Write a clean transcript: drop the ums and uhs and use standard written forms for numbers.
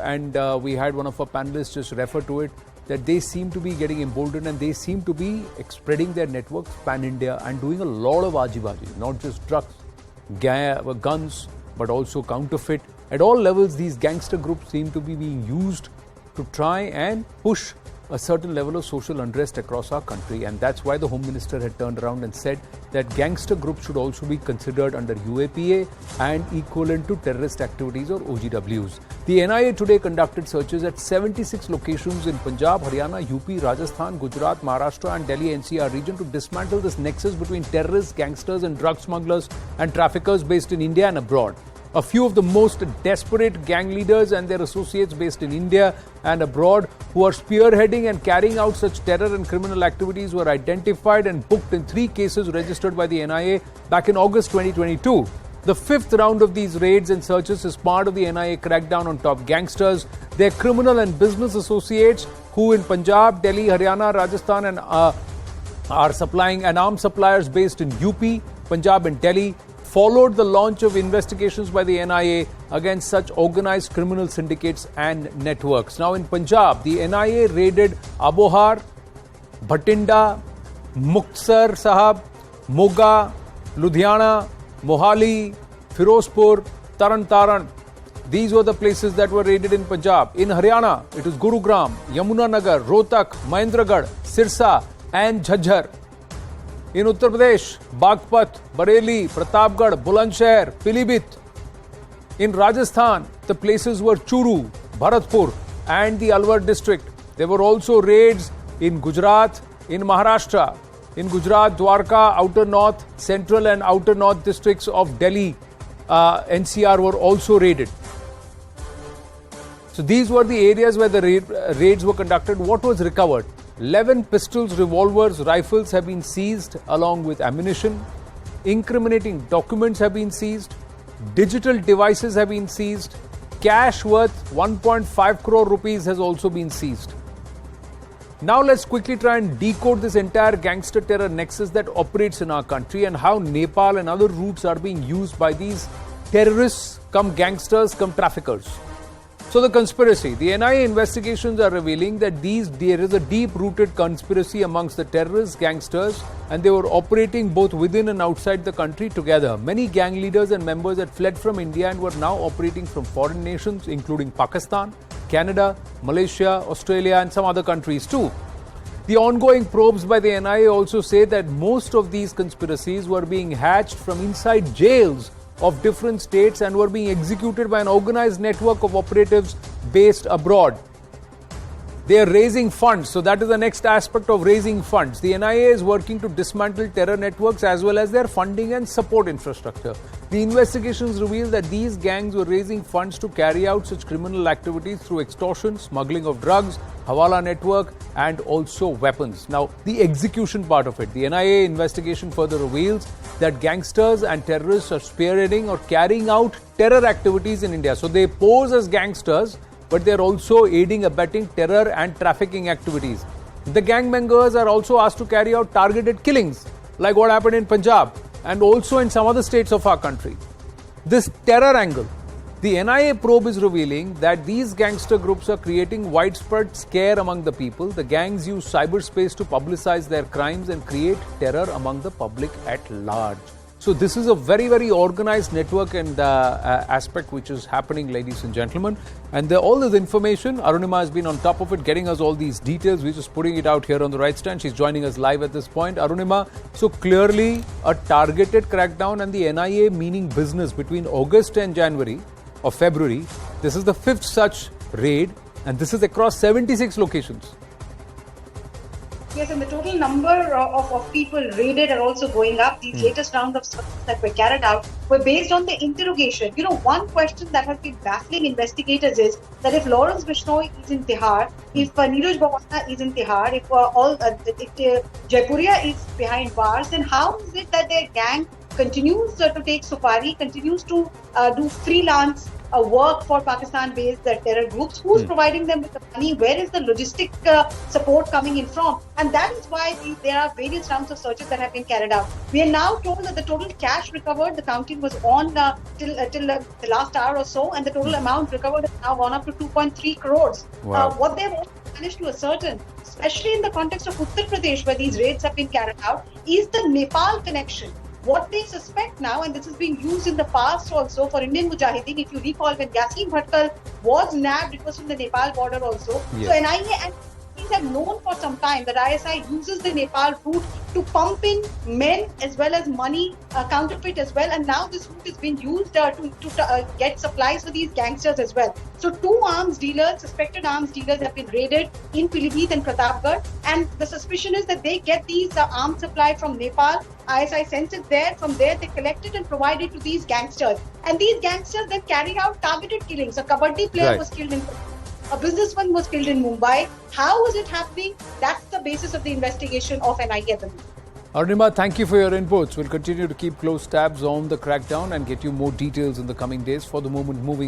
and we had one of our panelists just refer to it, that they seem to be getting emboldened and they seem to be spreading their networks pan-India and doing a lot of aji-baji, not just drugs, guns, but also counterfeit. At all levels, these gangster groups seem to be being used to try and push a certain level of social unrest across our country, and that's why the Home Minister had turned around and said that gangster groups should also be considered under UAPA and equivalent to terrorist activities or OGWs. The NIA today conducted searches at 76 locations in Punjab, Haryana, UP, Rajasthan, Gujarat, Maharashtra and Delhi-NCR region to dismantle this nexus between terrorists, gangsters and drug smugglers and traffickers based in India and abroad. A few of the most desperate gang leaders and their associates based in India and abroad who are spearheading and carrying out such terror and criminal activities were identified and booked in 3 cases registered by the NIA back in August 2022. The 5th round of these raids and searches is part of the NIA crackdown on top gangsters, their criminal and business associates who in Punjab, Delhi, Haryana, Rajasthan and are supplying and arms suppliers based in UP, Punjab and Delhi, followed the launch of investigations by the NIA against such organized criminal syndicates and networks. Now in Punjab, the NIA raided Abohar, Bhatinda, Muktsar Sahab, Moga, Ludhiana, Mohali, Firozpur, Taran Taran. These were the places that were raided in Punjab. In Haryana, it is Gurugram, Yamunanagar, Rohtak, Mahendragarh, Sirsa and Jhajjar. In Uttar Pradesh, Bagpat, Bareilly, Pratapgarh, Bulandshahr, Pilibhit. In Rajasthan, the places were Churu, Bharatpur and the Alwar district. There were also raids in Gujarat, in Maharashtra. In Gujarat, Dwarka, Outer North, Central and Outer North districts of Delhi, NCR were also raided. So these were the areas where the raids were conducted. What was recovered? 11 pistols, revolvers, rifles have been seized along with ammunition. Incriminating documents have been seized. Digital devices have been seized. Cash worth 1.5 crore rupees has also been seized. Now let's quickly try and decode this entire gangster terror nexus that operates in our country and how Nepal and other routes are being used by these terrorists, come gangsters, come traffickers. So the conspiracy. The NIA investigations are revealing that there is a deep-rooted conspiracy amongst the terrorists, gangsters, and they were operating both within and outside the country together. Many gang leaders and members had fled from India and were now operating from foreign nations, including Pakistan, Canada, Malaysia, Australia, and some other countries too. The ongoing probes by the NIA also say that most of these conspiracies were being hatched from inside jails of different states and were being executed by an organized network of operatives based abroad. They are raising funds. So that is the next aspect of raising funds. The NIA is working to dismantle terror networks as well as their funding and support infrastructure. The investigations reveal that these gangs were raising funds to carry out such criminal activities through extortion, smuggling of drugs, Hawala network and also weapons. Now, the execution part of it. The NIA investigation further reveals that gangsters and terrorists are spearheading or carrying out terror activities in India. So they pose as gangsters, but they are also aiding, abetting terror and trafficking activities. The gang members are also asked to carry out targeted killings, like what happened in Punjab and also in some other states of our country. This terror angle, the NIA probe is revealing that these gangster groups are creating widespread scare among the people. The gangs use cyberspace to publicize their crimes and create terror among the public at large. So this is a very, very organized network and aspect which is happening, ladies and gentlemen. And all this information, Arunima has been on top of it, getting us all these details. We're just putting it out here on the right stand. She's joining us live at this point. Arunima, so clearly a targeted crackdown and the NIA meaning business between August and January or February. This is the 5th such raid and this is across 76 locations. Yes, and the total number of people raided are also going up. These latest round of searches that were carried out were based on the interrogation. You know, one question that has been baffling investigators is that if Lawrence Bishnoi is in Tihar, if Neeraj Bhawana is in Tihar, if Jaipuria is behind bars, then how is it that their gang continues to take safari, continues to do freelance work for Pakistan-based terror groups. Who's providing them with the money? Where is the logistic support coming in from? And that is why there are various rounds of searches that have been carried out. We are now told that the total cash recovered, the counting was on till the last hour or so, and the total amount recovered has now gone up to 2.3 crores. Wow. What they've also managed to ascertain, especially in the context of Uttar Pradesh, where these raids have been carried out, is the Nepal connection. What they suspect now, and this is being used in the past also for Indian Mujahideen, if you recall, when Yasin Bhatkal was nabbed, it was from the Nepal border also. Yes. So NIA and police have known for some time that ISI uses the Nepal route to pump in men as well as money, counterfeit as well, and now this route is being used to get supplies for these gangsters as well. So two arms dealers, suspected arms dealers, have been raided in Pilibhit and Pratapgarh, and the suspicion is that they get these arms supply from Nepal. ISI sends it there. From there, they collect it and provide it to these gangsters. And these gangsters then carry out targeted killings. A kabaddi player was killed in a businessman was killed in Mumbai. How is it happening? That's the basis of the investigation of NIA. Arunima, thank you for your inputs. We'll continue to keep close tabs on the crackdown and get you more details in the coming days. For the moment, moving